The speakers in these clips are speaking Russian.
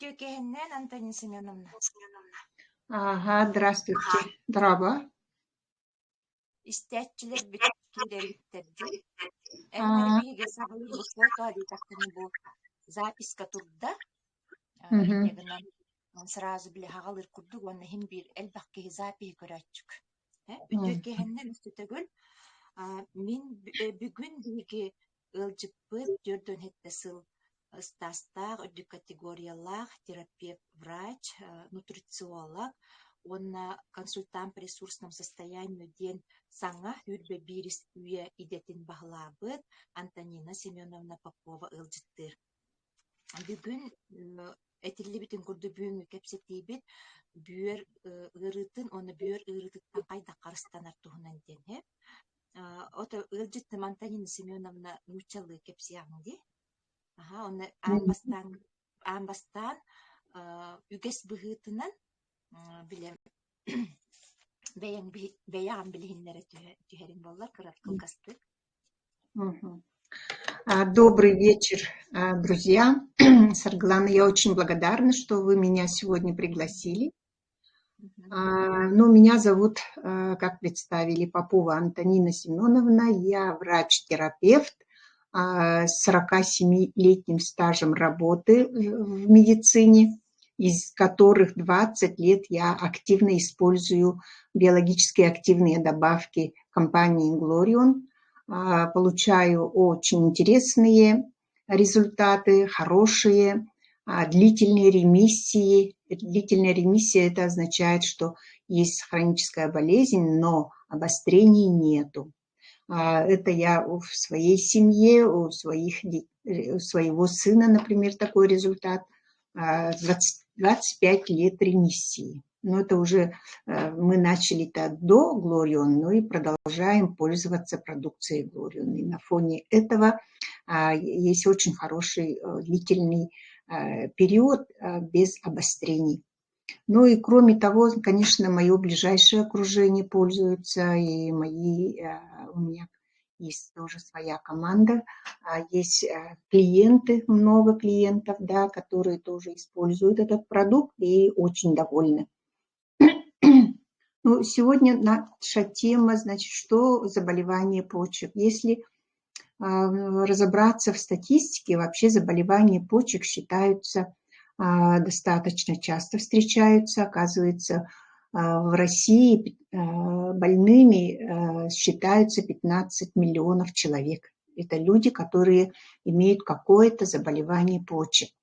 Үтүкеһиннен Антонина Семеновна. Ага, здравствуйте. Здраво. Истәччилер биткилериттерди. Эммер биге сабылы фото адитактыны бу записка турда. Иннегенен сразу биле хагалыр курдук онна хим бир элбакки записи көрөчүк. Үтүкеһиннен үстүтөгүл мин бүгүн биги ылжыппыт жөрдөн хеттесыл стастаг өдүк категориялах терапевт, врач, нутрициолог, онна консультант по ресурсному состоянию ден саңа үрбе бирис үйе идетин баһлаабыт Антонина Семеновна Попова ылжыттыр. Бүгүн этиллибитин курду бүгүнгү кепсетиибит бүйөр ырытын, оны бүйөр ырытыттан кайда карыстанар туһунан ден. Ото ылжыттым Антонина Семеновна нучалы кепсиаңди. Оны амбастан үгес быһыытынан билем бэйэҕин билиһиннэре түһэрин боллар кыраткыл кастык. Добрый вечер, друзья. Сарглана, я очень благодарна, что вы меня сегодня пригласили. Меня зовут, как представили, Попова Антонина Семеновна. Я врач-терапевт с 47-летним стажем работы в медицине, из которых 20 лет я активно использую биологически активные добавки компании Glorion. Получаю очень интересные результаты, хорошие, длительные ремиссии. Длительная ремиссия – это означает, что есть хроническая болезнь, но обострений нету. Это я в своей семье, у своего сына, например, такой результат. 25 лет ремиссии. Но это уже мы начали-то до Glorion, и продолжаем пользоваться продукцией Glorion. И на фоне этого есть очень хороший длительный период без обострений. И кроме того, конечно, мое ближайшее окружение пользуется, и у меня есть тоже своя команда, есть клиенты, много клиентов, да, которые тоже используют этот продукт и очень довольны. Сегодня наша тема, значит, что заболевание почек. Если разобраться в статистике, вообще заболевания почек считаются достаточно часто встречаются. Оказывается, в России больными считаются 15 миллионов человек. Это люди, которые имеют какое-то заболевание почек.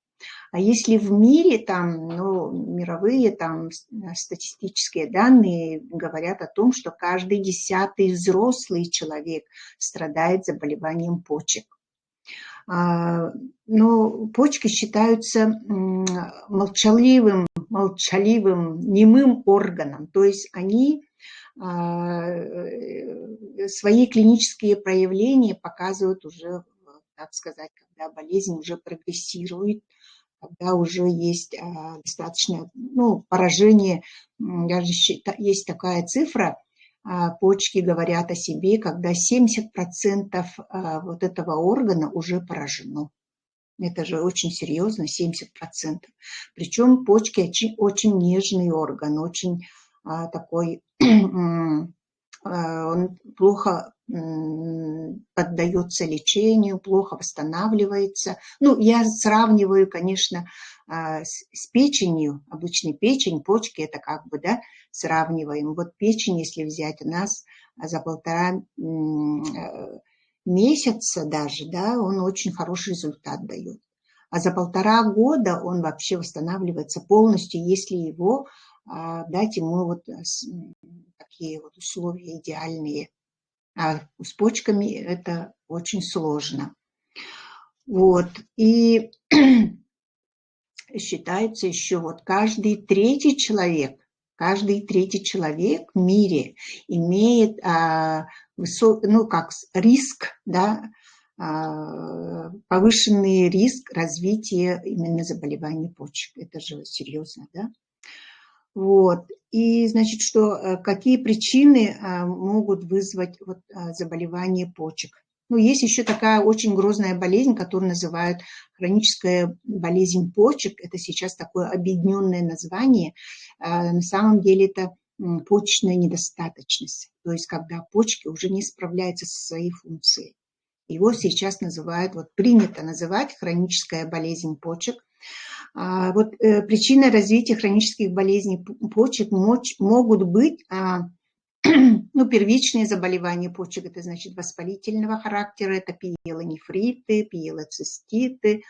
А если в мире, мировые статистические данные говорят о том, что каждый 10-й взрослый человек страдает заболеванием почек. Почки считаются молчаливым, немым органом. То есть они свои клинические проявления показывают уже, так сказать, когда болезнь уже прогрессирует, когда уже есть достаточно поражение. Даже есть такая цифра, почки говорят о себе, когда 70% вот этого органа уже поражено. Это же очень серьезно, 70%. Причем почки очень нежный орган, очень такой, он плохо поддается лечению, плохо восстанавливается. Я сравниваю, конечно, с печенью. Обычно печень, почки, это сравниваем. Вот печень, если взять, у нас за 1,5 месяца даже, он очень хороший результат дает. А за 1,5 года он вообще восстанавливается полностью, если его дать ему такие условия идеальные. А с почками это очень сложно. И считается еще, каждый третий человек в мире имеет риск, повышенный риск развития именно заболеваний почек. Это же серьезно, да? И, значит, какие причины могут вызвать заболевание почек? Ну, есть еще такая очень грозная болезнь, которую называют хроническая болезнь почек. Это сейчас такое объединенное название. На самом деле это почечная недостаточность. То есть когда почки уже не справляются со своей функцией. Его сейчас называют, вот принято называть хроническая болезнь почек. Вот причиной развития хронических болезней почек могут быть первичные заболевания почек, это значит воспалительного характера, это пиелонефриты, пиелоциститы.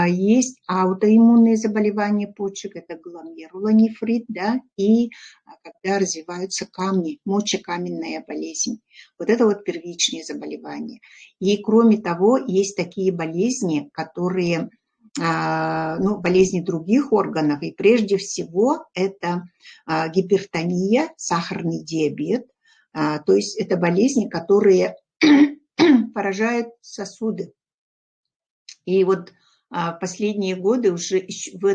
Есть аутоиммунные заболевания почек, это гломерулонефрит, да, и когда развиваются камни, мочекаменная болезнь. Вот это вот первичные заболевания. И кроме того, есть такие болезни, которые, болезни других органов, и прежде всего это гипертония, сахарный диабет, то есть это болезни, которые поражают сосуды. И вот последние годы уже в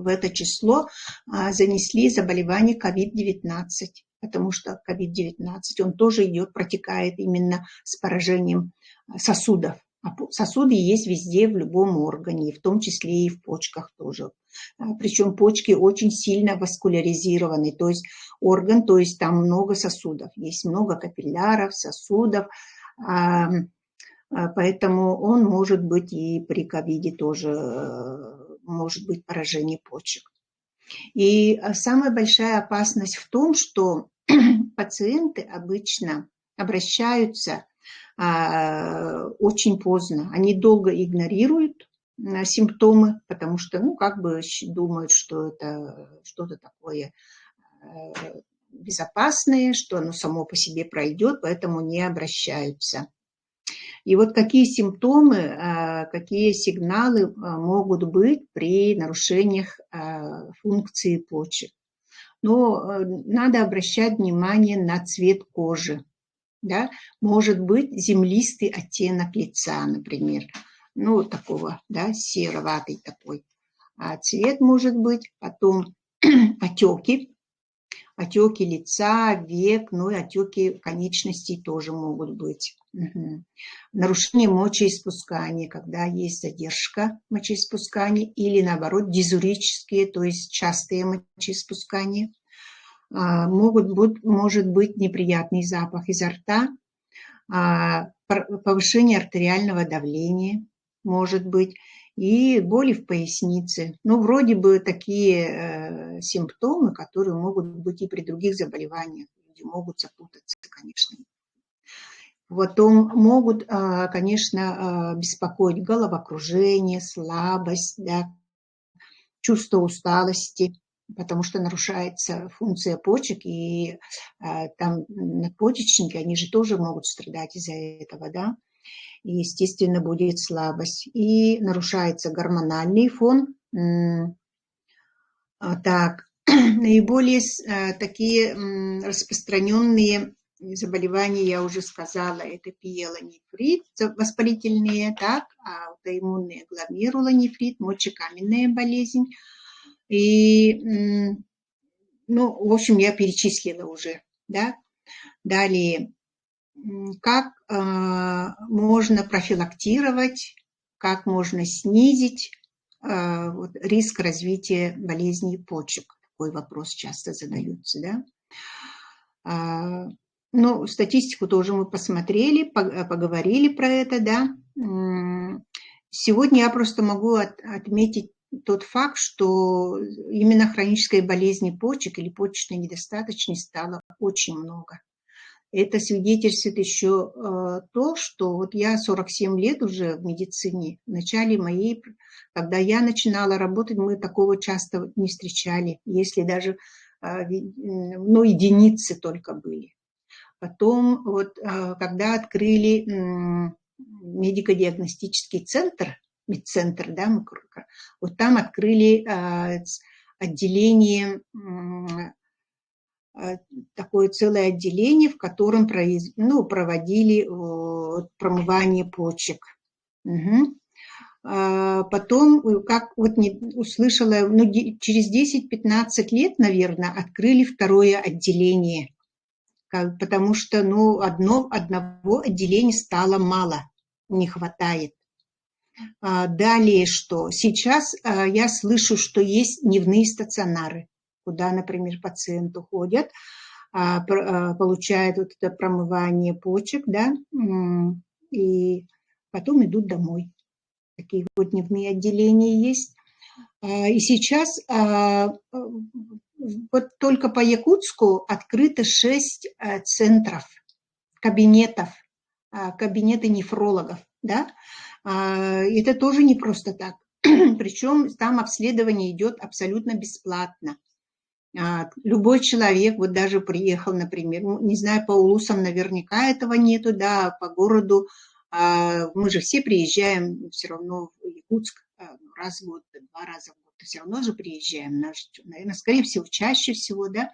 это число занесли заболевание COVID-19, потому что COVID-19, он тоже протекает именно с поражением сосудов. А сосуды есть везде, в любом органе, в том числе и в почках тоже. Причем почки очень сильно васкуляризированы, то есть орган, то есть там много сосудов, есть много капилляров, сосудов, поэтому он может быть и при ковиде тоже, может быть поражение почек. И самая большая опасность в том, что пациенты обычно обращаются очень поздно. Они долго игнорируют симптомы, потому что, думают, что это что-то такое безопасное, что оно само по себе пройдет, поэтому не обращаются. И вот какие симптомы, какие сигналы могут быть при нарушениях функции почек? Но надо обращать внимание на цвет кожи. Да? Может быть землистый оттенок лица, например. Такого, да, сероватый такой. Цвет может быть. Потом отеки лица, век, и отеки конечностей тоже могут быть. Нарушение мочеиспускания, когда есть задержка мочеиспускания, или наоборот дизурические, то есть частые мочеиспускания. Может быть неприятный запах изо рта, повышение артериального давления, может быть, и боли в пояснице. Вроде бы такие симптомы, которые могут быть и при других заболеваниях. Люди могут запутаться, конечно. Потом могут, конечно, беспокоить головокружение, слабость, да, чувство усталости, потому что нарушается функция почек, и там надпочечники, они же тоже могут страдать из-за этого, да. И, естественно, будет слабость. И нарушается гормональный фон. Так, наиболее такие распространенные заболевания, я уже сказала, это пиелонефрит, воспалительные, так, аутоиммунные гломерулонефрит, мочекаменная болезнь. И, в общем, я перечислила уже, да. Далее, как можно профилактировать, как можно снизить риск развития болезней почек. Такой вопрос часто задаются, да. Статистику тоже мы посмотрели, поговорили про это, да. Сегодня я просто могу отметить тот факт, что именно хронической болезни почек или почечной недостаточности стало очень много. Это свидетельствует еще то, что вот я 47 лет уже в медицине. В начале когда я начинала работать, мы такого часто не встречали, если даже, единицы только были. Потом, когда открыли медико-диагностический центр, медцентр, да, вот там открыли отделение, такое целое отделение, в котором проводили промывание почек. Потом, как услышала, через 10-15 лет, наверное, открыли второе отделение, потому что ну, одного отделения стало мало, не хватает. Далее что? Сейчас я слышу, что есть дневные стационары, куда, например, пациенты ходят, получают вот это промывание почек, да, и потом идут домой. Такие вот дневные отделения есть. И сейчас вот только по Якутску открыто 6 центров, кабинеты нефрологов, да. Это тоже не просто так. Причем там обследование идет абсолютно бесплатно. Любой человек, вот даже приехал, например, не знаю, по улусам наверняка этого нету, да, по городу, мы же все приезжаем все равно в Якутск раз в год, 2 раза в год, все равно же приезжаем, наверное, скорее всего, чаще всего, да,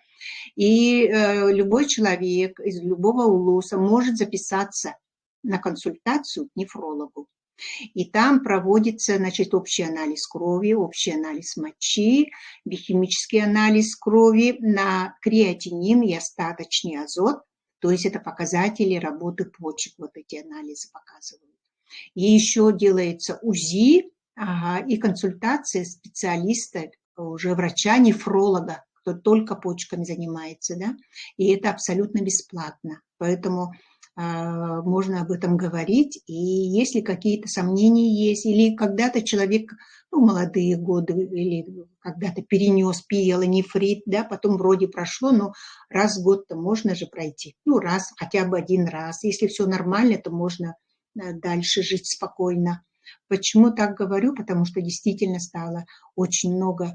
и любой человек из любого улуса может записаться на консультацию к нефрологу. И там проводится, значит, общий анализ крови, общий анализ мочи, биохимический анализ крови на креатинин и остаточный азот. То есть это показатели работы почек, вот эти анализы показывают. И еще делается УЗИ и консультация специалиста, уже врача-нефролога, кто только почками занимается, да, и это абсолютно бесплатно. Поэтому можно об этом говорить, и если какие-то сомнения есть, или когда-то человек, ну, молодые годы, или когда-то перенес пиелонефрит, да, потом вроде прошло, но раз в год-то можно же пройти, ну, раз, хотя бы один раз. Если все нормально, то можно дальше жить спокойно. Почему так говорю? Потому что действительно стало очень много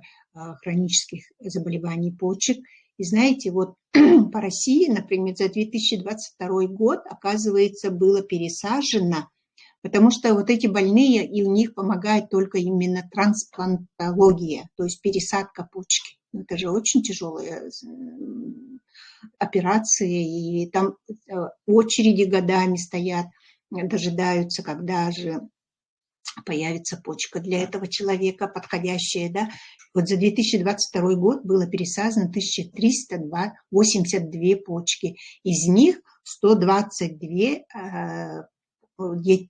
хронических заболеваний почек. И знаете, вот по России, например, за 2022 год, оказывается, было пересажено, потому что вот эти больные, и у них помогает только именно трансплантология, то есть пересадка почки. Это же очень тяжелая операция, и там очереди годами стоят, дожидаются, когда же появится почка для этого человека подходящая, да. Вот за 2022 год было пересажено 1382 почки. Из них 122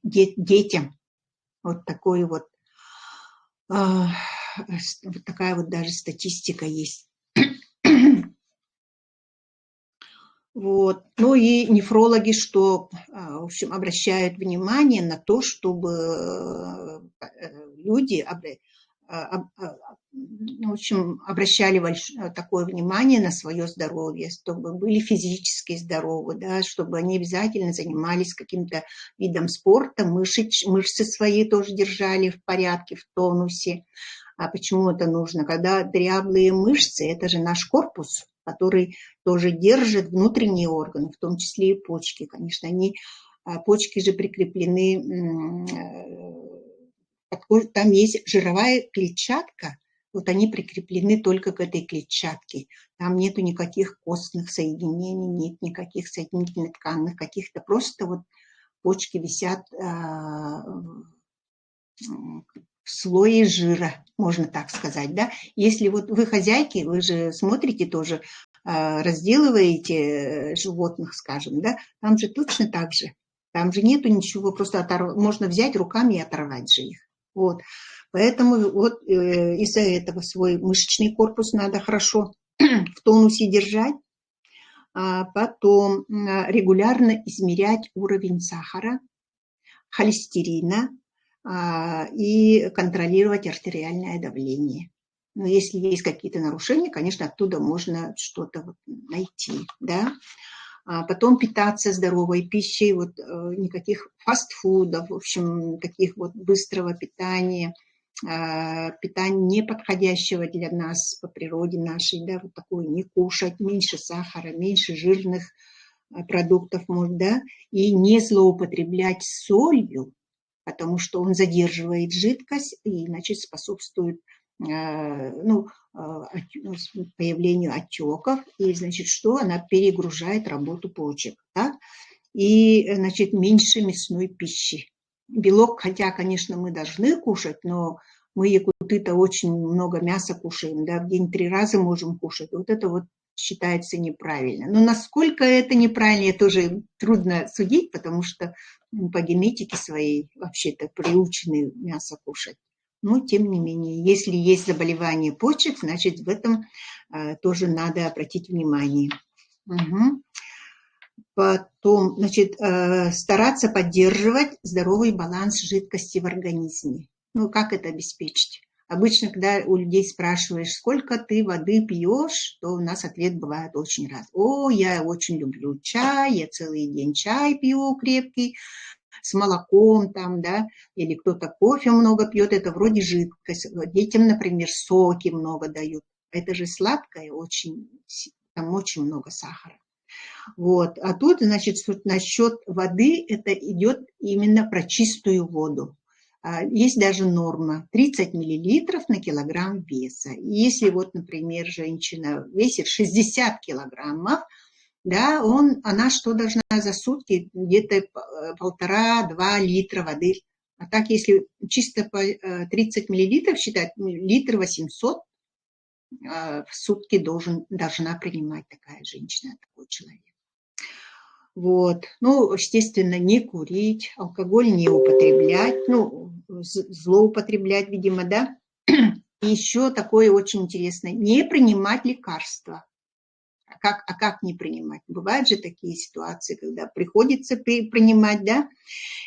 детям. Вот такой вот, вот такая вот даже статистика есть. Вот. Ну и нефрологи, что, в общем, обращают внимание на то, чтобы люди, в общем, обращали такое внимание на свое здоровье, чтобы были физически здоровы, да, чтобы они обязательно занимались каким-то видом спорта, мышцы свои тоже держали в порядке, в тонусе. А почему это нужно? Когда дряблые мышцы, это же наш корпус, который тоже держит внутренние органы, в том числе и почки. Конечно, почки же прикреплены, там есть жировая клетчатка, вот они прикреплены только к этой клетчатке. Там нету никаких костных соединений, нет никаких соединительных тканных каких-то, просто вот почки висят в слое жира, можно так сказать, да. Если вот вы хозяйки, вы же смотрите тоже, разделываете животных, скажем, да, там же точно так же. Там же нету ничего, просто можно взять руками и оторвать же их. Вот. Поэтому вот из-за этого свой мышечный корпус надо хорошо в тонусе держать. Потом регулярно измерять уровень сахара, холестерина, и контролировать артериальное давление. Но если есть какие-то нарушения, конечно, оттуда можно что-то найти, да. Потом питаться здоровой пищей, вот никаких фастфудов, в общем, таких вот быстрого питания, питания неподходящего для нас по природе нашей, да, вот такое не кушать, меньше сахара, меньше жирных продуктов, да, и не злоупотреблять солью, потому что он задерживает жидкость и, значит, способствует появлению отеков. И, значит, что? Она перегружает работу почек. Да? И, значит, меньше мясной пищи. Белок, хотя, конечно, мы должны кушать, но мы, якуты-то, очень много мяса кушаем. Да? В день 3 раза можем кушать. Вот это вот считается неправильно. Но насколько это неправильно, тоже трудно судить, потому что по генетике своей вообще-то приучены мясо кушать. Но, тем не менее, если есть заболевание почек, значит, в этом тоже надо обратить внимание. Угу. Потом, значит, стараться поддерживать здоровый баланс жидкости в организме. Ну, как это обеспечить? Обычно, когда у людей спрашиваешь, сколько ты воды пьешь, то у нас ответ бывает очень раз. О, я очень люблю чай, я целый день чай пью крепкий, с молоком там, да, или кто-то кофе много пьет, это вроде жидкость. Детям, например, соки много дают. Это же сладкое, очень, там очень много сахара. Вот. А тут, значит, насчет воды, это идет именно про чистую воду. Есть даже норма 30 миллилитров на килограмм веса. Если вот, например, женщина весит 60 килограммов, да, она что должна за сутки? Где-то 1,5-2 литра воды. А так, если чисто по 30 миллилитров считать, литр 800 в сутки должна принимать такая женщина, такой человек. Вот. Ну, естественно, не курить, алкоголь не употреблять, ну, злоупотреблять, видимо, да. И еще такое очень интересное, не принимать лекарства. А как не принимать? Бывают же такие ситуации, когда приходится принимать, да,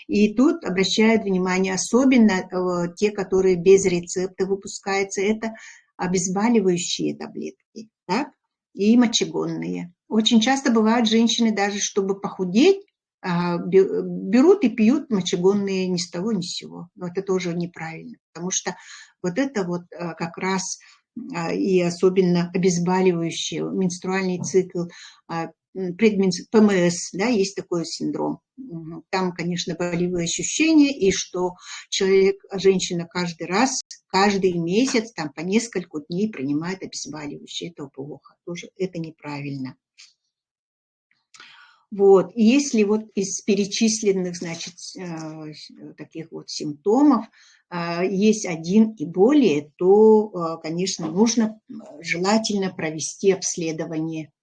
и тут обращают внимание, особенно те, которые без рецепта выпускаются, это обезболивающие таблетки, так, и мочегонные. Очень часто бывают женщины, даже чтобы похудеть, берут и пьют мочегонные ни с того ни с сего. Но это тоже неправильно, потому что вот это вот как раз и особенно обезболивающие, менструальный цикл, ПМС, да, есть такой синдром. Там, конечно, болевые ощущения, и что женщина каждый раз, каждый месяц, там по несколько дней принимает обезболивающее. Это плохо, тоже это неправильно. Вот, и если вот из перечисленных, значит, таких вот симптомов есть один и более, то, конечно, нужно желательно провести обследование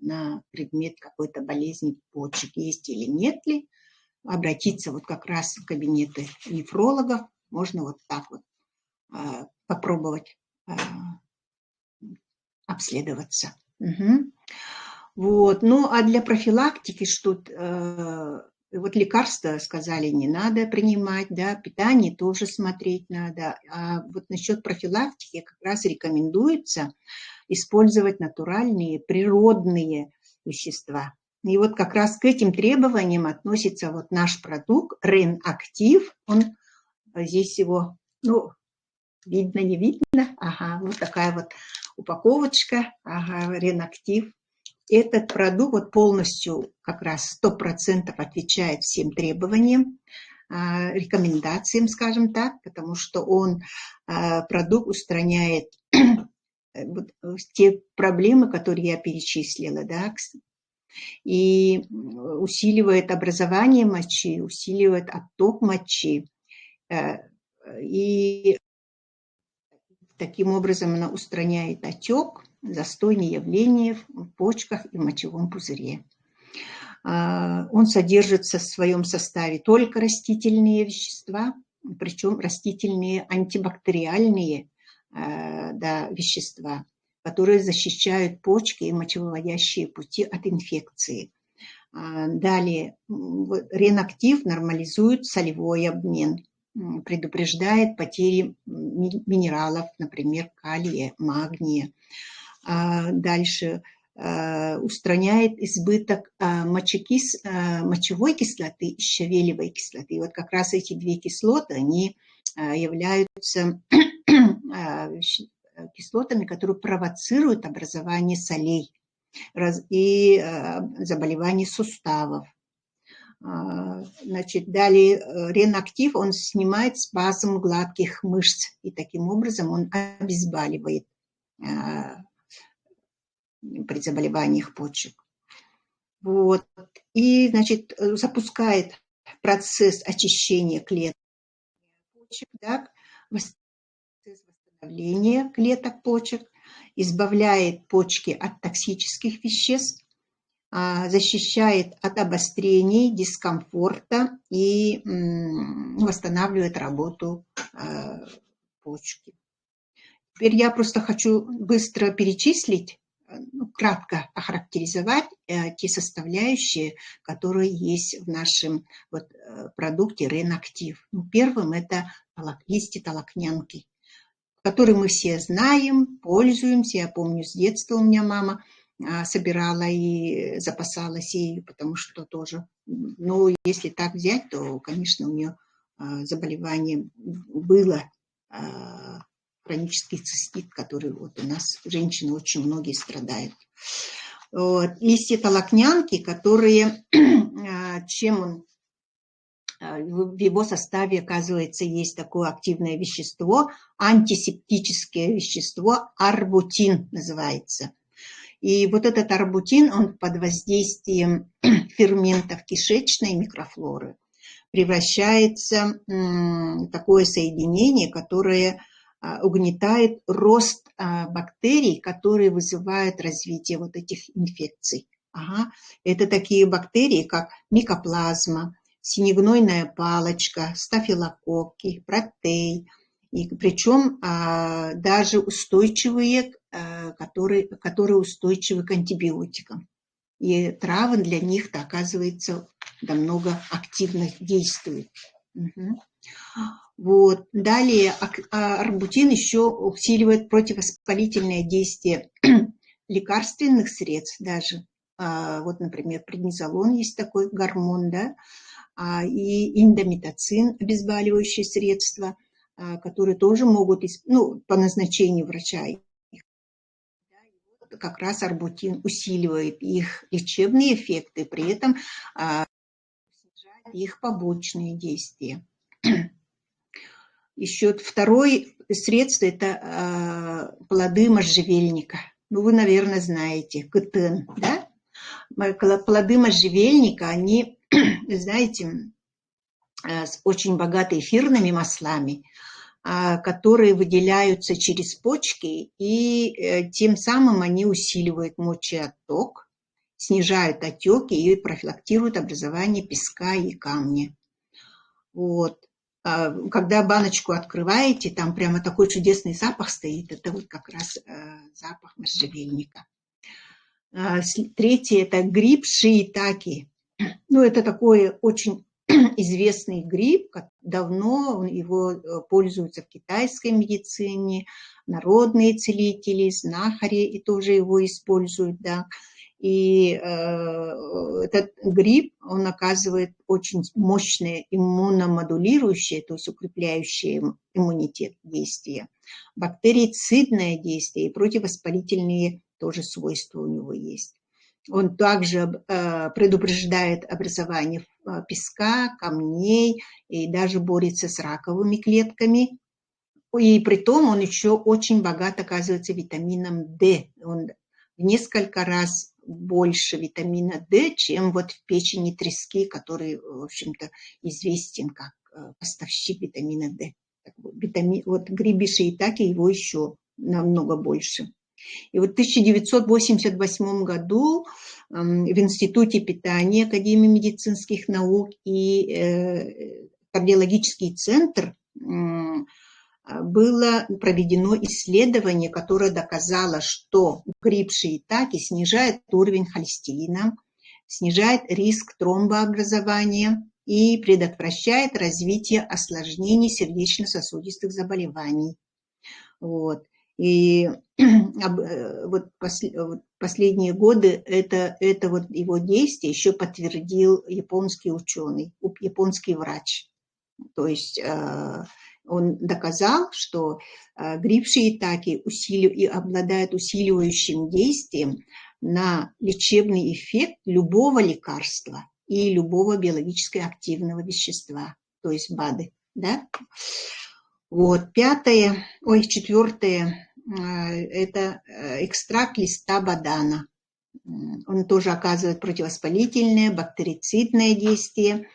на предмет какой-то болезни почек, есть или нет ли, обратиться вот как раз в кабинеты нефрологов, можно вот так вот попробовать обследоваться. Угу. Вот. Ну, а для профилактики вот лекарства, сказали, не надо принимать, да, питание тоже смотреть надо. А вот насчет профилактики как раз рекомендуется использовать натуральные, природные вещества. И вот как раз к этим требованиям относится вот наш продукт Ренактив. Он здесь его, ну, видно, не видно. Ага, вот такая вот упаковочка. Ага, Ренактив. Этот продукт вот полностью как раз 100% отвечает всем требованиям, рекомендациям, скажем так, потому что продукт устраняет те проблемы, которые я перечислила, да, и усиливает образование мочи, усиливает отток мочи, и таким образом она устраняет отек, застойные явления в почках и мочевом пузыре. Он содержится в своем составе только растительные вещества, причем растительные антибактериальные вещества, которые защищают почки и мочевыводящие пути от инфекции. Далее, Ренактив нормализует солевой обмен, предупреждает потери минералов, например, калия, магния. Дальше устраняет избыток мочевой кислоты и щавелевой кислоты. И вот как раз эти две кислоты, они являются кислотами, которые провоцируют образование солей и заболевания суставов. Значит, далее Ренактив, он снимает спазм гладких мышц, и таким образом он обезболивает при заболеваниях почек. Вот. И, значит, запускает процесс очищения клеток почек, так, процесс восстановления клеток почек. избавляет почки от токсических веществ, защищает от обострений, дискомфорта и восстанавливает работу почки. Теперь я просто хочу быстро перечислить, кратко охарактеризовать те составляющие, которые есть в нашем продукте Ренактив. Первым это листья толокнянки, которые мы все знаем, пользуемся. Я помню, с детства у меня мама собирала и запасалась ею, потому что тоже, если так взять, то, конечно, у нее заболевание было, хронический цистит, который у нас женщины очень многие страдают. Листья толокнянки, которые, в его составе, оказывается, есть такое активное вещество, антисептическое вещество, арбутин называется. И этот арбутин, он под воздействием ферментов кишечной микрофлоры превращается в такое соединение, которое угнетает рост бактерий, которые вызывают развитие этих инфекций. Это такие бактерии, как микоплазма, синегнойная палочка, стафилококки, протей, и причем даже устойчивые, которые устойчивы к антибиотикам. И травы для них-то, оказывается, намного активно действуют. Далее арбутин еще усиливает противовоспалительное действие лекарственных средств даже. Например, преднизолон есть такой гормон, да, и индомитоцин, обезболивающие средства, которые тоже могут, по назначению врача, как раз арбутин усиливает их лечебные эффекты, при этом снижает их побочные действия. Еще второе средство – это плоды можжевельника. Вы, наверное, знаете, кытен, да? Плоды можжевельника, они, знаете, очень богаты эфирными маслами, которые выделяются через почки, и тем самым они усиливают мочеотток, снижают отеки и профилактируют образование песка и камня. Когда баночку открываете, там прямо такой чудесный запах стоит. Это как раз запах можжевельника. Третье – это гриб шиитаке. Это такой очень известный гриб. Давно его пользуются в китайской медицине. Народные целители, знахари и тоже его используют, да. И этот гриб, он оказывает очень мощное иммуномодулирующее, то есть укрепляющее иммунитет действие, бактерицидное действие и противовоспалительные тоже свойства у него есть. Он также предупреждает образование песка, камней и даже борется с раковыми клетками. И при том он еще очень богат, оказывается, витамином D. Он в несколько раз больше витамина D, чем в печени трески, который, в общем-то, известен как поставщик витамина D. Гриб шиитаке его еще намного больше. И в 1988 году в Институте питания Академии медицинских наук и кардиологический центр было проведено исследование, которое доказало, что гриб шиитаке снижает уровень холестерина, снижает риск тромбообразования и предотвращает развитие осложнений сердечно-сосудистых заболеваний. И последние годы это его действие еще подтвердил японский ученый, японский врач. То есть он доказал, что гриб шиитаке обладает усиливающим действием на лечебный эффект любого лекарства и любого биологически активного вещества, то есть БАДы. Да? Четвертое – это экстракт листа бадана. Он тоже оказывает противовоспалительное, бактерицидное действие.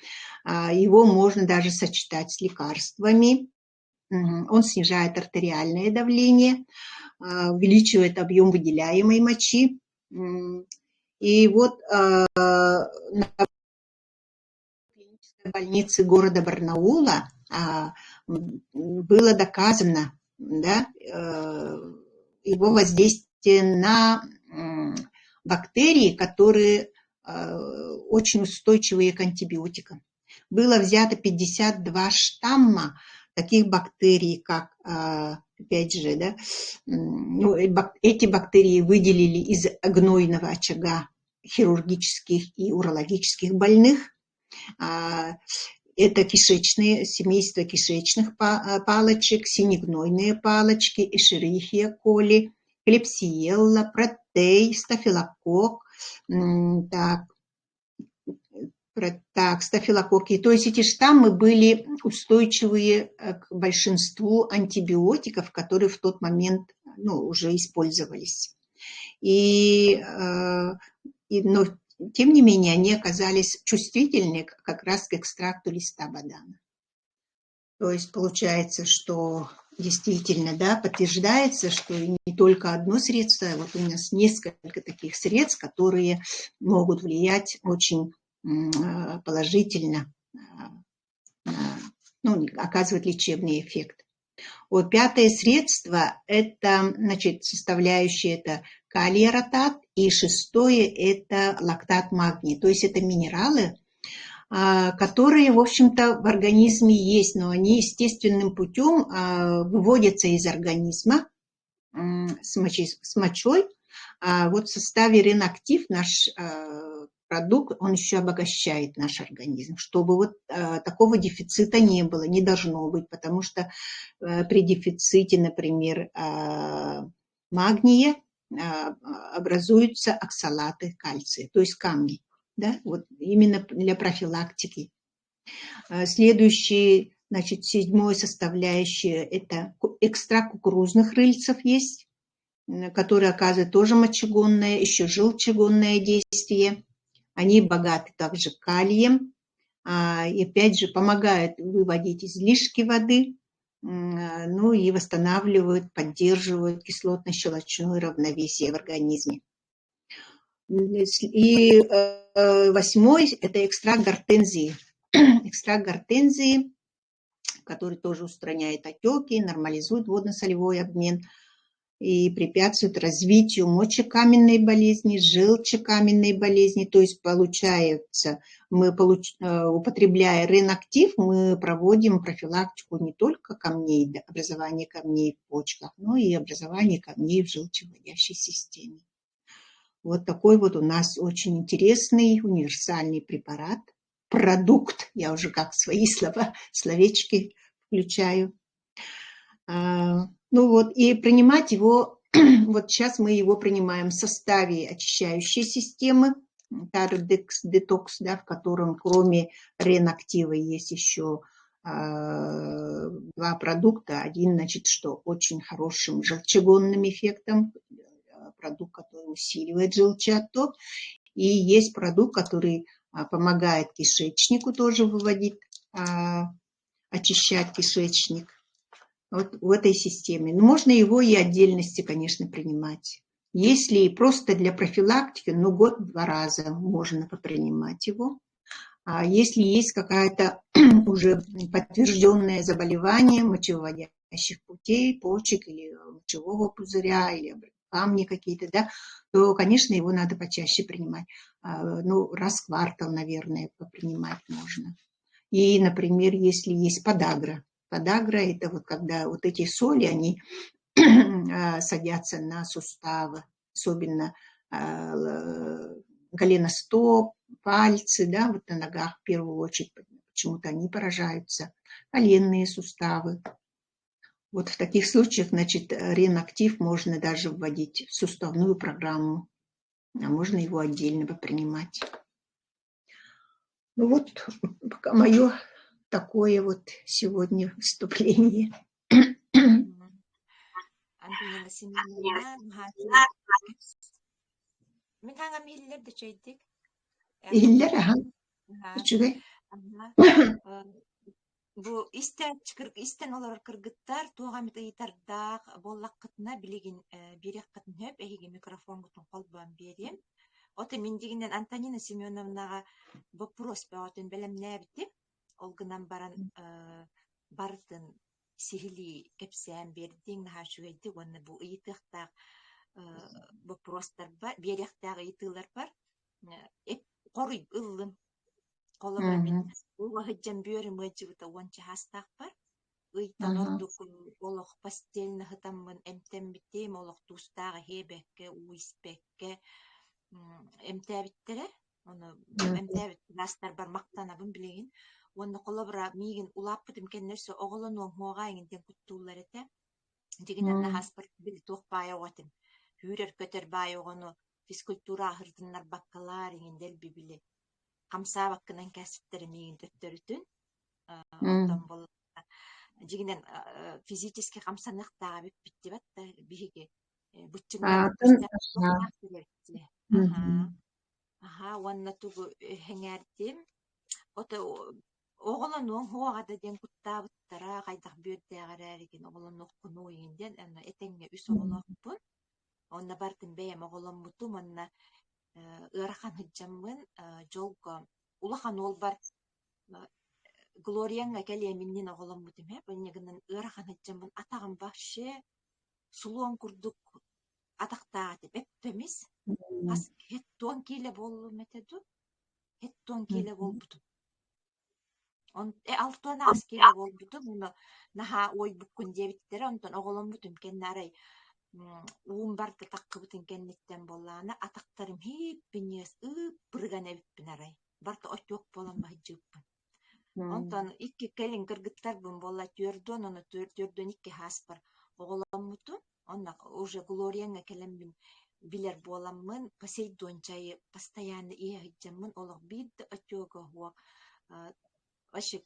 Его можно даже сочетать с лекарствами. Он снижает артериальное давление, увеличивает объем выделяемой мочи. И вот на клинической больнице города Барнаула было доказано, да, его воздействие на бактерии, которые очень устойчивые к антибиотикам. Было взято 52 штамма таких бактерий, как, опять же, да, эти бактерии выделили из гнойного очага хирургических и урологических больных. Это кишечные, семейство кишечных палочек, синегнойные палочки, эшерихия коли, клепсиелла, протей, стафилококк, стафилококки. То есть эти штаммы были устойчивые к большинству антибиотиков, которые в тот момент уже использовались. Но тем не менее, они оказались чувствительны как раз к экстракту листа бадана. То есть получается, что действительно, да, подтверждается, что не только одно средство, а вот у нас несколько таких средств, которые могут влиять очень положительно, оказывать лечебный эффект. Вот пятое средство, это, значит, составляющие это калий-ротат, и шестое это лактат магний. То есть это минералы, которые, в общем-то, в организме есть, но они естественным путем выводятся из организма с мочой. Вот в составе Ренактив наш продукт, он еще обогащает наш организм, чтобы вот такого дефицита не было, не должно быть, потому что при дефиците, например, магния образуются оксалаты кальция, то есть камни, да, вот именно для профилактики. Следующий, значит, седьмое составляющее, это экстракт кукурузных рыльцев есть, который оказывает тоже мочегонное, еще желчегонное действие. Они богаты также калием, и опять же помогают выводить излишки воды, и восстанавливают, поддерживают кислотно-щелочное равновесие в организме. И восьмой – это экстракт гортензии. Экстракт гортензии, который тоже устраняет отеки, нормализует водно-солевой обмен и препятствует развитию мочекаменной болезни, желчекаменной болезни. То есть, получается, мы, употребляя Ренактив, мы проводим профилактику не только камней, образования камней в почках, но и образование камней в желчевыводящей системе. Вот такой вот у нас очень интересный универсальный препарат, продукт, я уже как свои слова, словечки включаю. И принимать его, вот сейчас мы его принимаем в составе очищающей системы, Тардекс детокс, да, в котором кроме Ренактива есть еще два продукта. Один, значит, что очень хорошим желчегонным эффектом, продукт, который усиливает желчеотток, и есть продукт, который помогает кишечнику тоже выводить, очищать кишечник. Вот в этой системе. Но можно его и отдельности, конечно, принимать. Если просто для профилактики, год-два раза можно попринимать его. А если есть какая-то уже подтвержденное заболевание мочевыводящих путей, почек или мочевого пузыря, или камни какие-то, да, то, конечно, его надо почаще принимать. Раз в квартал, наверное, попринимать можно. И, например, если есть подагра. Подагра – это вот когда вот эти соли, они садятся на суставы, особенно голеностоп, пальцы, да, вот на ногах в первую очередь, почему-то они поражаются, коленные суставы. Вот в таких случаях, значит, Ренактив можно даже вводить в суставную программу, а можно его отдельно принимать. Вот пока мое такое вот сегодня выступление. Антонина Семеновна, من هذا ميل إلا رها شو Bu isten olar kırgıttar tuğamit ıytardağ bollaqıtına biligin birek qıtın höp ehigi mikrofon gutun kolban beriyem. Ote mindiginden Антонина Семеновнаға вопрос баатын белемнәбитим. Олгынан баран бартын сихили кепсәм бердин хашуйды оны бу ыйтыктак вопростар бар, беректагы ыйтылар бар. Эп корый ыллым. Колоба мин уга хыджан бөрүм ыжыгыта онча хастак бар. Ыйтан ордук олох постельны хытаммын эмтем битем олох тустагы хебекке уиспекке эмтәбиттере. Оны эмтәбит настар бар мактанабын билеген. Оны колобра мигин улаппытым кеннерсе оголонуң хуагайын ден куттуулар эте. Дигинен хаспорт бил тохпая отым. Хүрер көтөр бай огону физкультура ахырдыннар баккаларыгын дел бибили. Камсабаккынан кәсиптери мигин төттөрүтүн. Онтон бол дигинен физически камсаныктагы битти батта биги бутчунган Aha, wanna tugu hengerdим. Oto oğlanın huagada den kuttabuttara qaydak bördägärärigin oğlan okkunu inden ana etenge üs oğlakpın. Onna bartın beyem oğlan mutum onna ırakan hıccammın jolga ulahan ol bar Gloria'nga kelye minnin oğlan mutum hep onneginin ırakan hıccammın atağın bahşe suluan kurduk атактаат эппемис ас хеттон киле болу метеду хеттон киле болбуту он алтон ас киле болбуту муну наха ой буккун дебиттер онтон оголомбутум кеннарай уум барда таккыбытын кенниттен боллаана атактарым хиппинес ыппырган эбиппинарай барда отжок боломба хыжыппын онтон икки келин кыргыттарбын болла төрдөн ону төрдөн икки хаспар оголомбуту онна уже Глорияңа келеммин билер боламмын Посейдон чайы постоянно иягыджаммын олог бидde отёга хуа ашык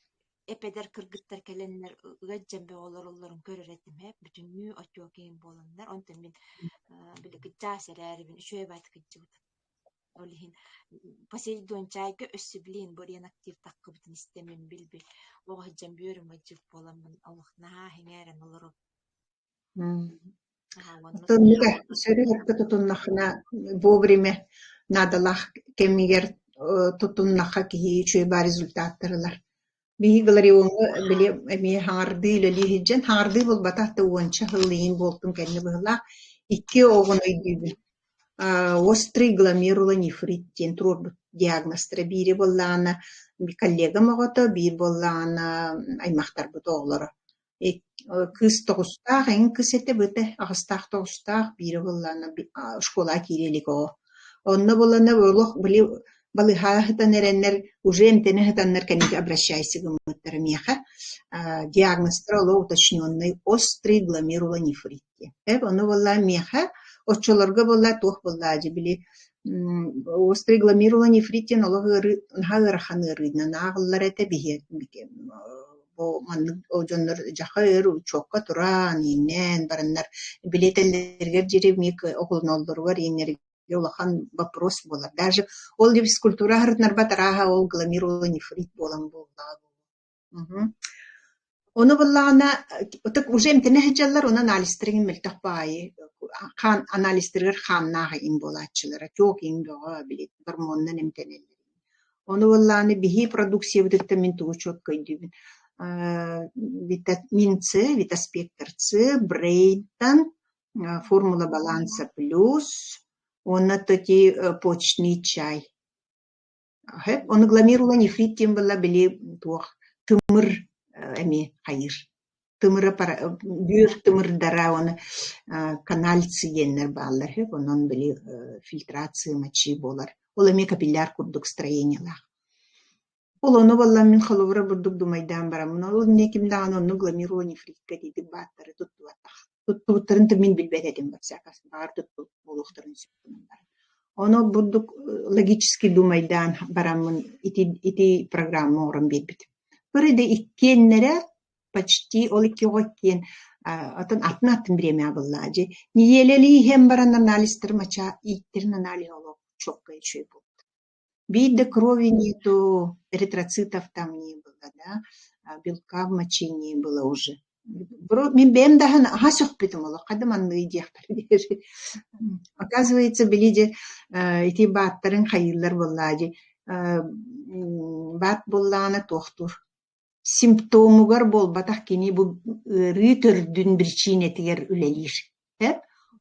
эпедер кыргыттар келеннер ыгаджамбе олорулларын көрөр этим хеп бүтүннүү отёгейин болоннар онтон мен биле гыджасерэрибин үшөй байт кыджыбыт олихин Посейдон чайга өссүблин борен актив таккыбытын истемин билби огаджам бөрүм ажып боламмын олох наа хеңерен олору Тоннуга сөрүлөккө тутуннахына вовремя надалах кемигер тутуннаха кихи чөйба результаттарылар. Биһи Глорионга биле эми хаңарды лилихиджен хаңарды болбатахта уонча хыллыйын болтун кэнни быһылаах икки оҕун өйдүүбүн. Острый гломерулонефрит тен турбут диагностра бири боллаана коллега могото бир боллаана аймактарбыт оҕолоро. Кыз тоҕустаах эҥин кыз эте быта аҕастаах тоҕустаах бири боллаана школа киирелик оҕо. Онно боллана олох били балыхаа хытан эреннер уже эмтене хытаннар кэнниги обращайся гыммыттар меха диагностра оло уточненный острый гломерулонефрит. Ону болла меха оччолорго болла туох болла же били острый гломерулонефриттен олох ыраханы ырыйна наагыллар эте биһи Оjonlar жахыр чокка туран инен бараннар билетеллерге жире мик окулун олдоругар инерге улахан вопрос болар. Даже ол физкультура хыртнар батараха ол гломерулонефрит болан болда. Onu bolлагана отак уже эмтене хеджаллар оны анализтерин мелтахпай хан анализтергер ханнага ин болачылар. Чок ин дога билет гормоннан эмтенелер. Onu bolлаганы бихи продукция витамин туучок койдубин. Витамин С, витаспектр С, Брейтон, формула баланса плюс, он тоді почний чай. Он гломерулонефрит тем была били туох тымыр эми хайыр. Тымыры бүйөр тымырдара оны канальцы еннер баллар. Он били фильтрация мочи болар. Ол эми капилляр курдук строениялар. Олону болла мен холовра бурдук думайдан барамын. Ол некимдаган онну гломерулонефритке дейдик бааттары туттубаттах. Туттубуттарын мен билбет этим батсакас. Бар тутту олуктарын сөптүнөн бар. Оно бурдук логически думайдан барамын. Ити программа орын бербит. Бирде иккеннере почти ол икки гоккен атын бремя боллажы. Ниелели хем баран анализтер мача иттерин анализ олок чокка ичөй болду. Вида крови нету, эритроцитов там не было, да. белка в мочении было уже. Мен бэм дахын аха сөхпетім олы, қадым анны идияқтар. Оказывается, біледе эти баттарын хайылар боллади. Бат болланы тоқтур. Симптомугар болбатах кини бу ыры төрдүн причинетигер үлелир.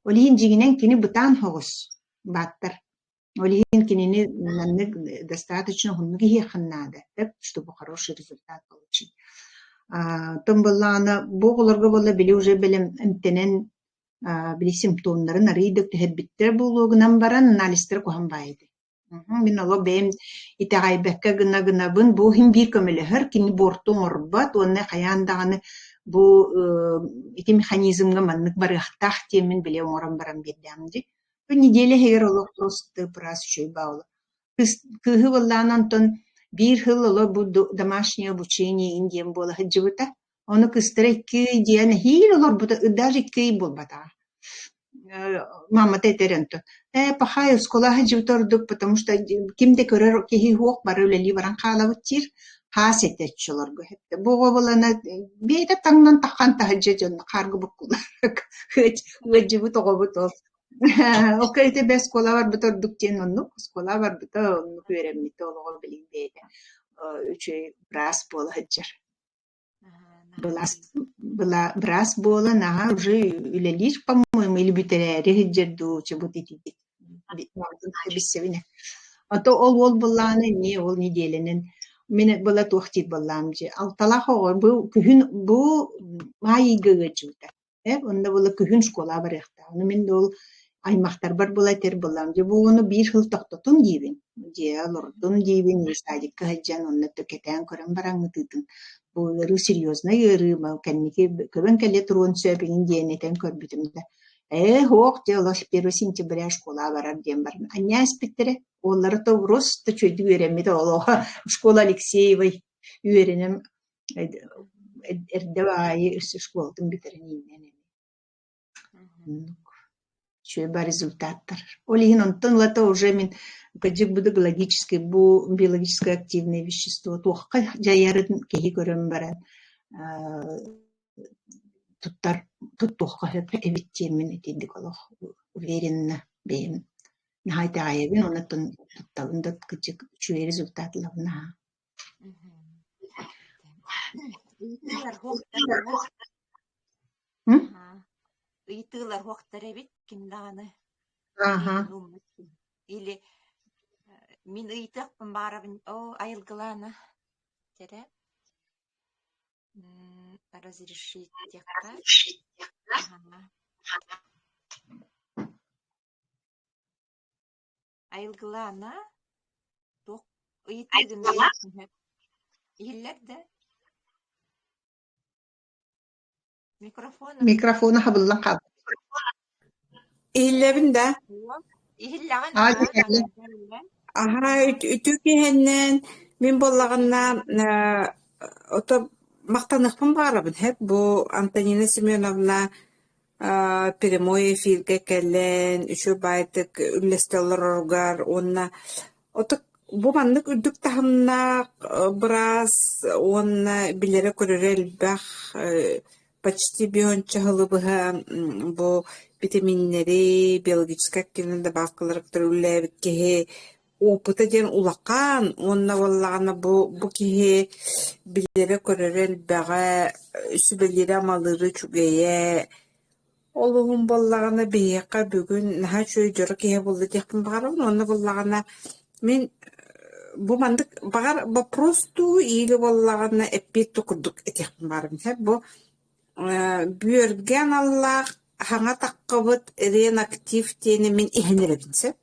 Олиин жигинен кини бутан хоғыс баттар. Олиин кинини достаточно хуннуги хиеханнада, чтобы хороший результат получить. Том болланы боғыларга болла били уже билим имтенен били симптомларын арыйдык тэхербиттер болугунан баран анализтер кохан байды. Мен оло бэм итагайбекке гына бун бу хим бир көмөлөһөр кини бортун орбат онна хаяндаганы бу ити механизмга маннык барыхтах темен биле оңорон баран бердамди. Бу неделя хегер оло просто прас чөй баулы. Кыһы болланан тон бир хыл оло бу домашнее обучение индием бола хыджыбыта. Оны кыстыра икки диэн хир олор бута даже икки болбата. Мама тетерентон. Пахай скола хыджыбытордук, потому что кимде көрөр кихи хуок бары үлели баран халабыттир. Хас ететчолорго хепте. Бого болана бейде таңнан таққан тахыджы жонна қаргы бұққылар. Хыджыбыт оғыбыт ол. Окейте бе скола бар бұтордук ден оннук. Скола бар бұта оннук өремметі олығы білін бейде. Үчі брас болы хыджыр. Была брас бола наға уже үлелир, по-моему, или бүтерәри хыджырду, чебут итидик. Бессевіне. Ото ол боланы не ол неделенен. Мен была тохтит баламжи. Алталах ого бу күһүн бу майыгыгы жута. Онда была күһүн школа барыхта. Аны мен дол аймактар бар була тер баламжи. Бу ону бир хыл токтотун дибин. Же алордун дибин садик каджан онна төкетен көрөн бараңы тытын. Бу ыры серьезно ыры ма кенники көбөн келе турун сөбүн диенетен көрбүтүмдө. Хоқ де олар 1 сентября школа барар дем бар. Аня спиттере олары то просто чөйдү өремеди олоға школа Алексеевой үйренем эрдебайы школтун битеринен. Чөй бар результаттар. Олигин онтон лата уже мен каджик буду биологическое активное вещество туаққа жаярын кеги көрөм баран. Туттуққа эбиттиэмин этиндик олох уверенно бэм нахайта айабин оннаттан туттабында кычык чуе результатларына. Ыйтылар хуактар эбит киндаганы. Или мин ыйтакпын барабын айылгылана тере. Разрешить текка. Айылгылана ток ыйтыгын иһиллерде микрофона хабыллан калды. Иһиллебинде. Иһиллеген. Үтүкеһеннен мин боллаганна ото мактаныхпын барабын хеп бу Антонина Семеновна прямой эфирге келен үшө байтык үлестелоргар онна ото бу маннык үрдүк тахымна брас онна билере көрөрел бах почти бионча хылыбыга бу витаминнери биологический активный добавкалар төрүлөбүт кеhe опыта ден улакан онна боллагана бу кеhe билере көрөрел бага сүбелери амалыры чугeye олугун боллагана бейека бүгүн наха чөй жора кеhe болду декпин багарабын онна боллагана мен бу мандык багар вопросту или боллагана эппит тукурдук этекпин барабын бу бүйөрген аллах хаңа таккабыт реактив тени мен ихенеребинсе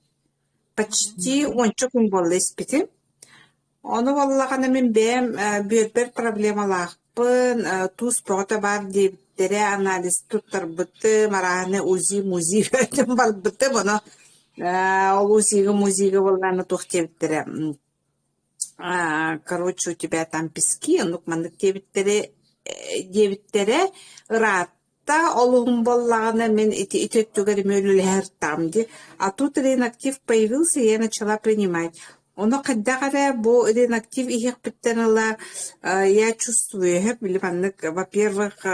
почти 10 күн болду испитим. Оны боллагана мен бэм бүйөрбер проблемалаакпын туз прота бар дептери анализ туттарбыты мараны узи музи өтүм барбыты боно ол узиге болганы тухтебиттери. Короче, у тебя там пески, мандык дебиттери ратта олугун боллагана мен итөттүгөр мөлүлөр тамди. А тут реактив появился, и я начала принимать. Оно каддагара бу реактив их питтенала я чувствую, во-первых,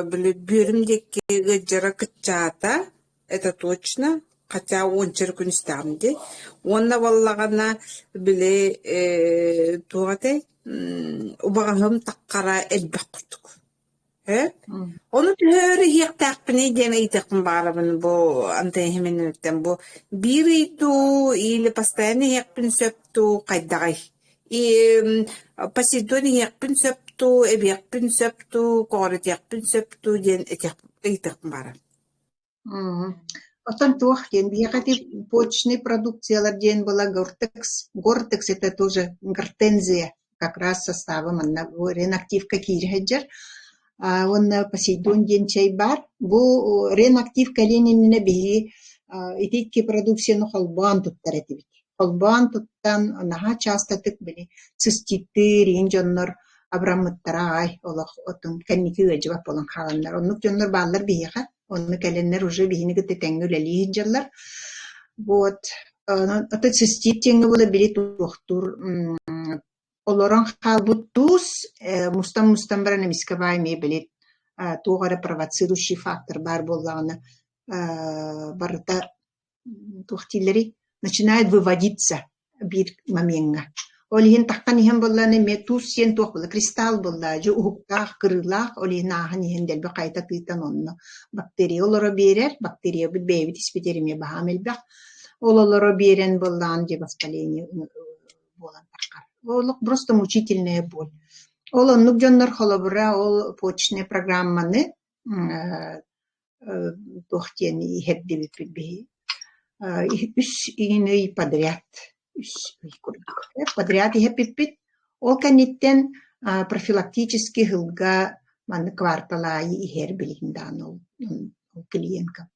бюрümдеки гыджара кытчаата, это точно, хотя он черкун стамди. Онна валлагана биле тугате убагам таккара элбек курдук. Onu töre hiç takpini gene itekm barabın bu antehiminetten bu biri tu ile pastane hepin söptu kaydagay. Pasidoni hepin söptu, ebiyepin söptu, korit hepin söptu gen itekm barab. Потом тухтен, бьехати почечной продукциялар ден была Гортекс. Гортекс это тоже гортензия, как раз составом она ренактивка кирхеджер. Он посейдон ден чай бар. Бу ренактив калининне биги итикки продукцияны холбан туттаратибит. Холбан туттан наха часто тык били циститы, ринжоннор, абрамыттарай, олах отун канники өжбап болан хаганнар. Оннук жоннор баллар бияха. Он календар уже бихини гыты тәңгүл әлі хиджалар. Вот. Это цистит теңгі болы білі туқтур. Олоран халбут туз, мустам баран емеске байме білет. Туғары провоцирующий фактор бар болағына барыта туқтилери начинает выводиться бір моментға. Олиһин тахтан иһэн болланы метус сен туох болла кристалл болла жу ухуктаах кырылаах олиһин аахан иһэн дэлбэ хайта тыытан онно бактерия олоро берер бактерия бэйбит испитериме баһамелбэх ололоро берен боллаан же воспаление болан тахкар олук просто мучительная боль ол оннук дьоннор холобура ол почечная программаны туохтиэн иһэрдибит билбиһи үс иһиный подряд подряд и пиппит. Ол каниттен профилактически хылга ман квартала и хербилин данол клиентка.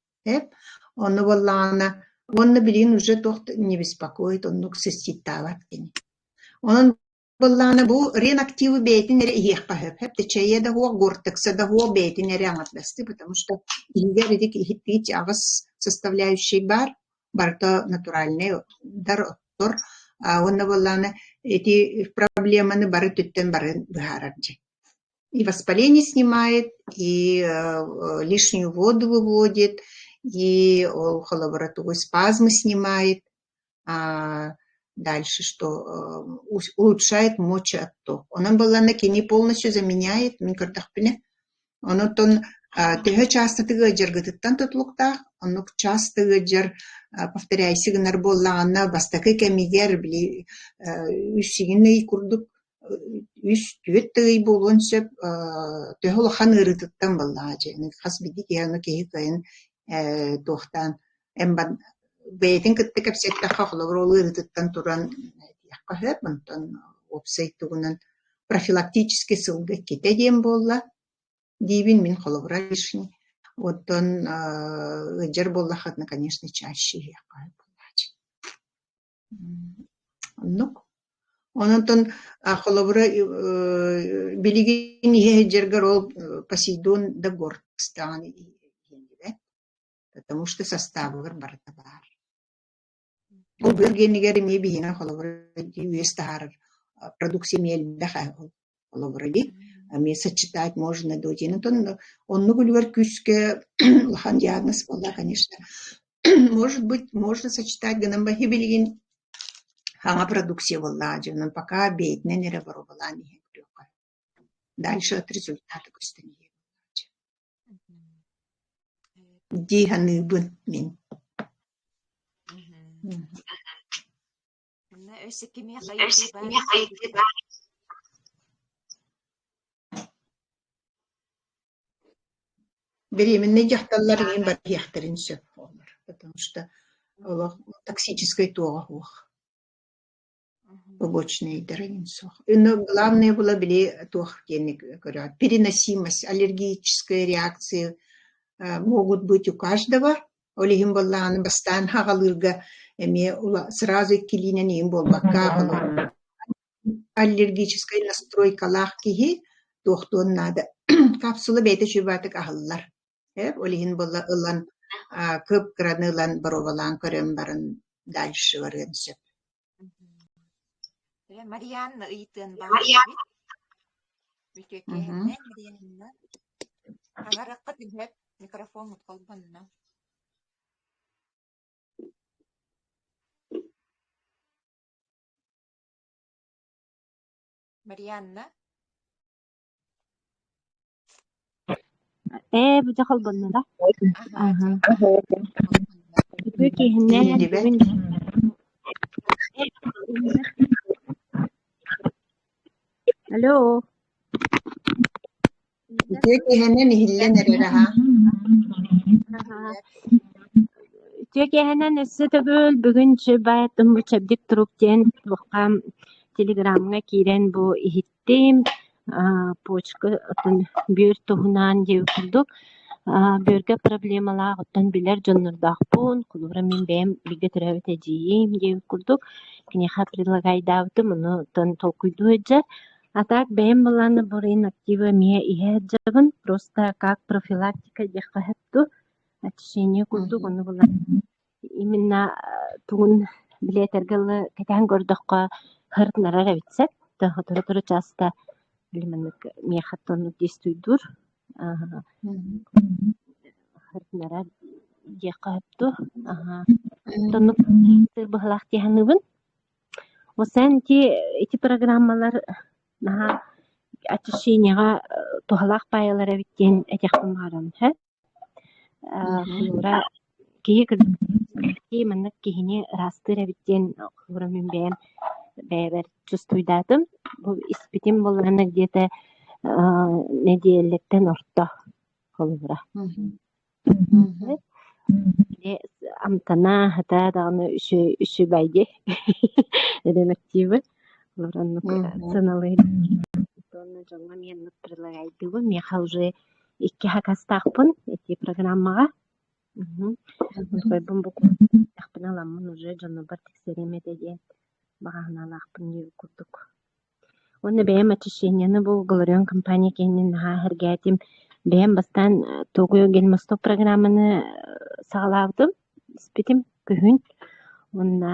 Он воллана, он билин уже тохт не беспокоит, он нуксиститават. Он воллана бу реактивы бейтин рех пахеп. Течее да хуа гортекса да хуа бейтин реамат вести, потому что илгеридик хитпить агас составляющий бар-то натуральный дар. Он навалана эти проблемы бары туттен бары бхараджи. И воспаление снимает, и лишнюю воду выводит, и холобратовые спазмы снимает. Дальше что? Улучшает мочеотток. Он была на кине полностью заменяет микродахпине. Он тега часто тыгыджар гытыттан тутлуктах, он часто гыджар повторяй сигнар боллаана бастакы кемигер били үсигинный курдук үс түет тыгый болон сөп төһөл ханырытыттан боллаажы хас бидик яны кehикайын тохтан эмбан бейтин кытты кепсетте хахлыгролырытыттан туран яккаһып мынтан опсайттугунан профилактический сылгы кете дем болла дивин мин холовра лишний. Вот он жер боллахатна, конечно, чаще яккаһып боллаачы. Он холовра билигин ihe жергер ол Посейдон да Гортекстан, потому что составы бар. Ол бергенигер ме бихина холовра юестахар продукция мелбеха холовра би. Сочетать можно до один. Он говорит, кюске лахан диагноз была, конечно. Может быть, можно сочетать ганамбахи билигин хама продукция была, но пока бедная не реворовала не грёка. Дальше от результата кустани. Диханы бун мин. Беременные яхталлар им бар яхтарин сөп олар, потому что токсической туах побочные дорогин сох. Но главное было били туах переносимость, аллергические реакции могут быть у каждого. Олигим баллан бастан хагалырга сразу килинен им бол бака аллергическая настройка лахкихи тухтон надо капсула бейте чубатык ахаллар. Олиһин болла ылан кып кыранылан боровалан көрөн барын дальше барын сөп. Марианна ыйтын баһыбит. Бүкекеннен Марианна. Агаракка тимеп микрофон уткалбанна. Марианна. بجا خلبنا ده Ага. بيكي هنان بين الو Hennen hilleneraha. تيجي هنا نستقبل بغنش بعد متشبدك تروبتين وقام تليجرامنا كيران بو إهتيم почка отын бүйір туһунан диэвкурдук бүйөргэ проблемалаах оттон билэр дьоннурдаахпун кулура мен бэм бигэ төрөбүт эдиим диэвкурдук кинеха прилагайдаабытым уну оттон толкуйдуу эдже а так бэм баланы бурин актива мия иһээджабын просто как профилактика диэххаһытту очищение курдук ону булан именно тугун билетергалы кэтэн гордохко хыртнарар эбитсек тотору часто лиманнык миэхаттоннук действуйдур хыртнара диэххаһытту тоннук быһылаах тиэханыбын осан эти программалар наһа очищениега тухалаах паялар эбиттен этехтен баран хулура кии маннык киһини растыр эбиттен хулура мен бэм бэбэр чувствуйдатым бу испитим боллана где-то недиэллектен орто хулура амтана хата даганы үшү байди эдемектиби хулураннык сыналый тонна жоңга меннук прилагайдыбы меха уже икки хакастаахпын эти программага койбун бу ахпын аламмын уже жоннобар тексеремет эден баганалаахпын дип курдук оны бэм очищенияны бу Глорион компания кенин хергатим бэм бастан тогуё гелмосто программаны сагалаабытым испитим күһүн онна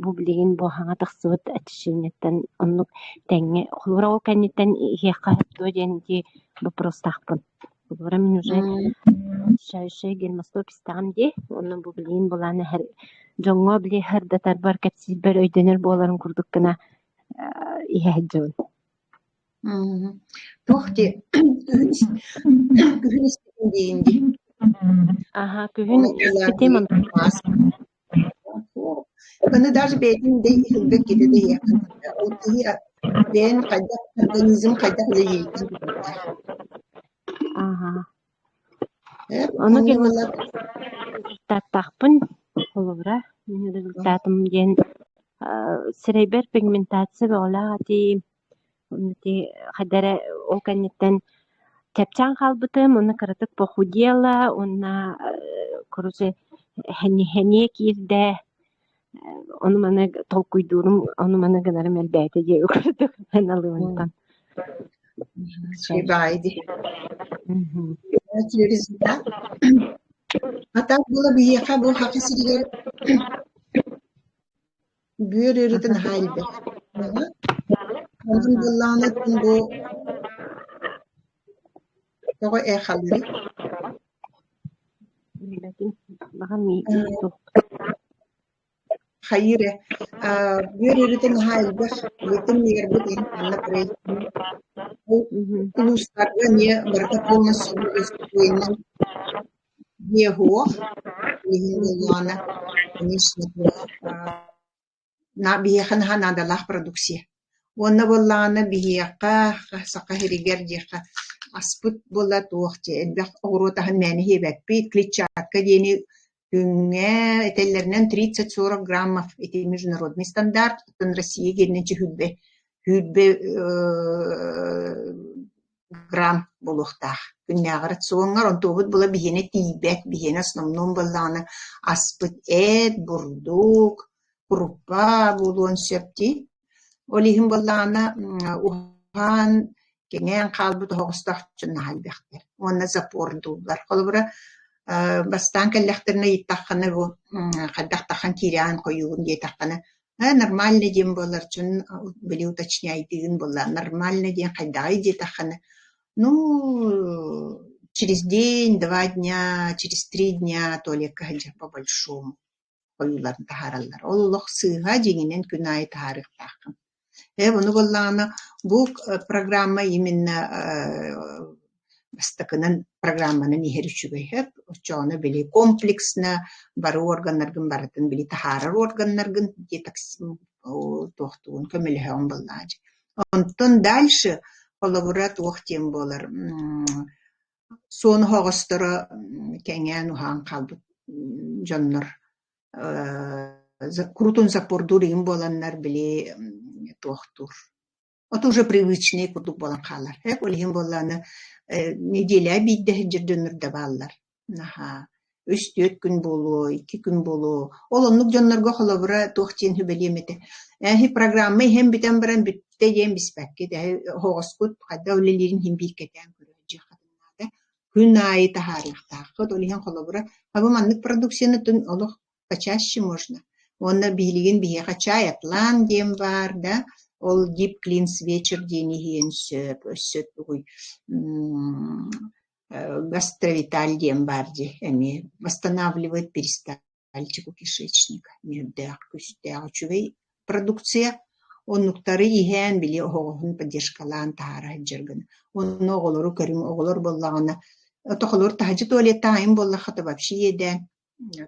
бу билигин бу хаңа тахсыбыт очищениеттен оннук теңге хулура ол канниттен иэххаһытту диэнти вопростаахпын хулура мен уже шайшай гелмосто пистагам ди онну бу билигин буланы жоңго били хырдатар бар катсибер өйдөнөр буоларын курдук гына иэһэджэбин Тохти күһүн испитин диинди. күһүн испитим Кыны даже бэйдин дэй хылга кидэдэ яакын. Ол кыһы бээн хайдах организм хайдах зэйилтин. Ону результаттахпын холура мен результатым диэн серебер пигментация болаати онти хадара ол каннеттен тепчан халбытым оны кырытык похудела онна короче хени кирде onu mana толкуйдурум onu mana гынарым элбэйте дие көрдүк мен алыбынтан Шибайди. Результат. А так было бы ехать, был хакисигер. Бюреритен хайлбе. Алхамдулиллахны бу того эхалли. Хайре. Бюреритен хайлбе. Летен мирбетин анна прей. Устарга не барка полностью выстроена. Его лана конечно на биехан ханадалах продукция. Онна боллана биеqa сака херигер диха аспыт болла туохте элбах огротахан мәни хебәкпи клетчатка дени күнгә этелләрнән 30-40 граммов эти международный стандарт в России геннече хүлбе грамм болуктах күннәгәрәт соңгар он тобыт була биене тибәк биене основном болланы аспыт эт бурдук крупа булон септи олихим болланы ухан кенен калбыт хогыстак чын халбектер онна запор дулар колбура бастан келлектерне иттахны бу каддактахан кирян коюун ди таханы Нормально дем болар, чун били уточняйтыгын болла. Нормально дем, хайдай детаханы. Ну, через день, 2 дня, через 3 дня только по-большому. Коюларын тахараллар. Ол улох сыга деңинен күнай тахарых тахын. Оны болланы, бұл программа именно бастакынан программаны нихер үчүгэй. Очоны били комплексно бары органнаргын барытын били тахарар органнаргын детоксин тохтуун көмөлөһөн боллаажы. Онтон дальше коллаборат тем болар. Сон хогостора кеңен ухан калбыт жоннор крутун запордурин боланнар били тохтур. Это уже привычные курдук болан калар. Олихин боланы неделя бидде жердөнөр дабаллар. Наха. 3-4 күн болу, 2 күн болу. Олоннук жоннорго холобура тохтин хүбелемете. Программа hem битен баран битте дем биспекке. Хогоскут кайда өлелерин хим биккетен көрөжү хатынада. Күн айы тахарыктакы олихин холобура. Абы маннык продукцияны тун олох почаще можно. Онна билигин бие качай атлан дем бар, да. Ол дип клинс вечер денеген сөп уй гастровиталь дем барди, они восстанавливает перистальтику кишечника, мирдак, кустяк, чувей продукция. Он нуктары иген били огон поддержкалан тара джерган. Он оголору карим оголор боллагана. Это холор тахджи туалет тайм болла хата вообще еден.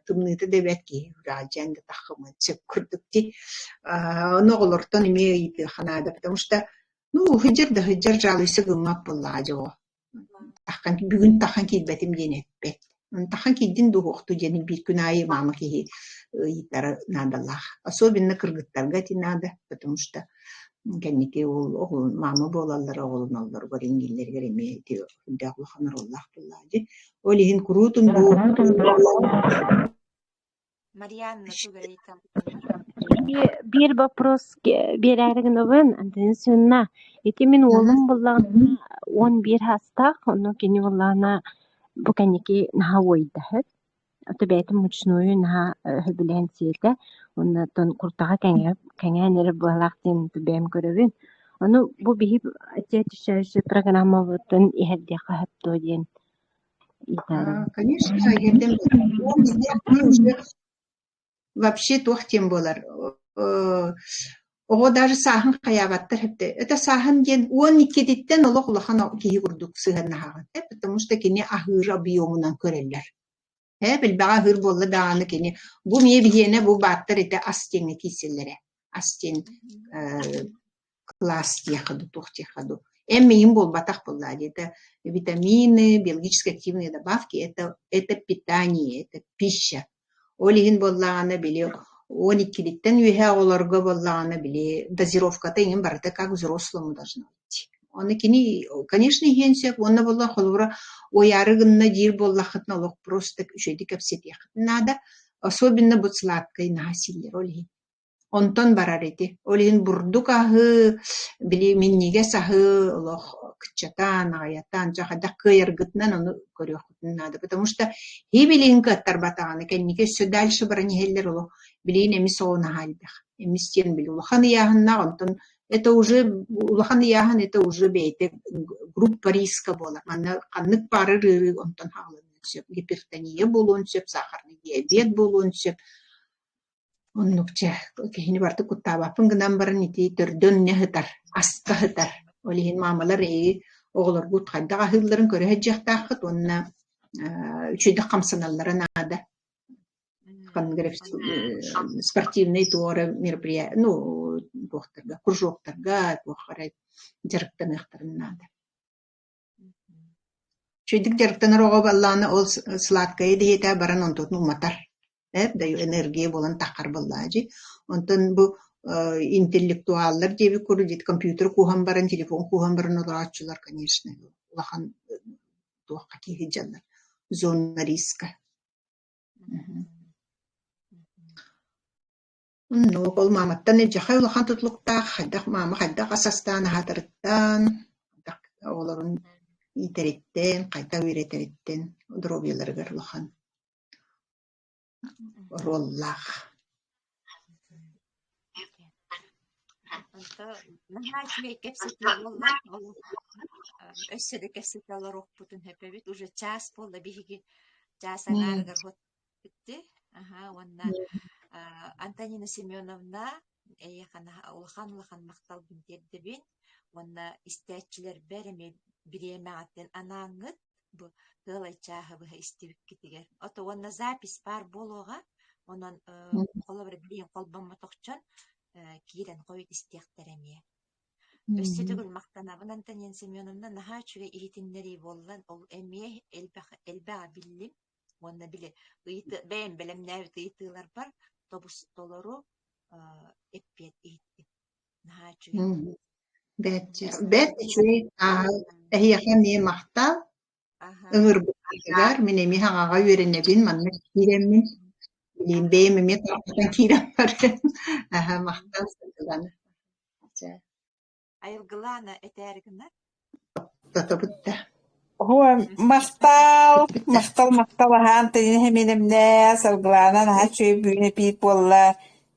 Тумныты дебетки раджан да тахмы цеп курдукти. Оголортон имеет ханада, потому что хиджер жалуйсы гымак боллажо. Тахан бүгүн тахан кийбетим денетпет. Тахан кийдин дуохту жени бир күн айы мама кии итара надалах. Особенно кыргыттарга надо, потому что кенники ол мама болалар оголун алдар горингиллер кереме ти дагылханар Аллах буллажы. Олихин крутун бу Marianna, tu говорите. Bir вопрос берәрген овен антенсионна. Эти мен олым буллана 11 хастах, но кени буллана бу кеники наха ойда. Это бәйтем мучную наха хөбилен сиете. Онна тон куртага кеңе нер булактын бем көрөбүн. Аны бу бихип атча программа вотын иһерде кахапто ден. Конечно, едем. Уже вообще тохтем болар. Ого даже сахан каябаттар хепте. Это сахан ден 12 диттен олох-олохан кии курдук сыгыннахагы. Потому что кини ахыр объемунан көреллер. Билбага хыр болла дааны кини. Бу мие бихене бу баттар эте астенге киселлере. Астен класс тияхаду, тух тияхаду. Им бол батах болла. Это витамины, биологически активные добавки. Это питание, это пища. Олихин боллаана били 12-литтен үйе оларга боллаана били дозировката ingen барыта как взрослому должно быть. Оны кини, конечно, хенсеп, онна болла холура оярыгынна дир боллахытна олох просто үшөйді кәпсет яхытын надо, особенно бұт сладкай нахасиллер олихин. Онтон барар ети. Олихин бурдук ахы, били минниге сахы олох кычатан, аятан, жахада кыйыргытнан оны көрөхытын надо. Потому что хибилин каттар батағаны, кәннике сө дальше баранихеллер олох билин эмис оғына халдах. Эмис тен били улахан яхынна, онтон это уже, улахан яхын, это уже бейте группа риска бола. Манна қаннык бары рыры, онтон хағылын сөп. Гипертония болуын сөп, сахарный диабет болуын сөп. Оннукча, кехини барты куттабапын гынан барын ити төрдөн не хытар, аста хытар. Олихин мамалар оғылар бұт қайдаға хылларын көрі хеджақтақыт, онна үчөйді қамсаналары нада. Спортивный туары мероприятия, кружоктарға, жарықтан ықтарын нада. Үчөйдік жарықтанар оға балланы ол сладкайы дейті баран онтотын уматар. Даю энергия болан тақар баллажы. Онтан бу интеллектуаллар деби көрдит компьютер кухан баран, телефон кухан баран оларачылар, конечно. Улахан туаққа кейхи жанлар. Зона риска. Ну, кол маматтан эджахай улахан тутлуктақ, хайдақ мама, хайдақ асастан, хатырыттан, оларын итереттен, қайта үйретереттен, дробияларгар улахан. Роллах. Наһаа чугай кепсетиэ болла, ол өссөдө кепсете олорук бутун хэпэбит, уже час болла биһиги час аҥаарыгар хот битти. Уонна Антонина Семеновна эйэхана улахан мактал бинтердебин, уонна истээччилер бэрэми бириэмээҕаттен анааңҥыт бу тыалайчааһы быһа истибиккитигер. Ото уонна запись бар болуога, онон холобур билиин холбоммо тохчон киирен хойут истиэхтерэмие. Өссөтөгүл мактанабын Антонина Семеновна наһаа чугай ихитиннери боллан ол эмие элбэҕа биллим, уонна били бэйэм белемнээбит ыйытыылар бар, тобустолору эппиэт иһитти. Наһаа чугай. Бэт чугай эһиэхэн нии махтал ыҥырбытыгар мен эми хаҥаҕа үөрэнэбин манна кииреммин билиин бэйэмими тарапытан киирэн барен махтал сатыланы. Айылгылаана этээригина. Тотобутта. Хуа мактал аһаан тыйын хэминэмнээ салгылаана наһаа чуй бүүнэ пиит буолла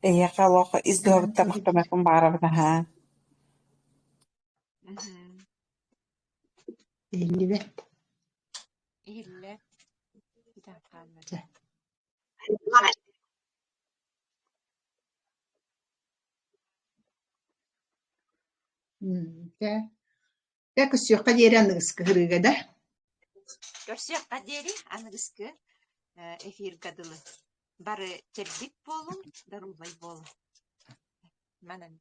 эйэхалох издообутта мактамакын баарабын аһаа. Илливэт. Илле. Итаккаанна. Тэ көссүөххэ диэри аныгыскы хырыыга да. Көрсүөххэ диэри аныгыскы эфир гадылы. Бары чербик болум, дарулбай болум. Манан.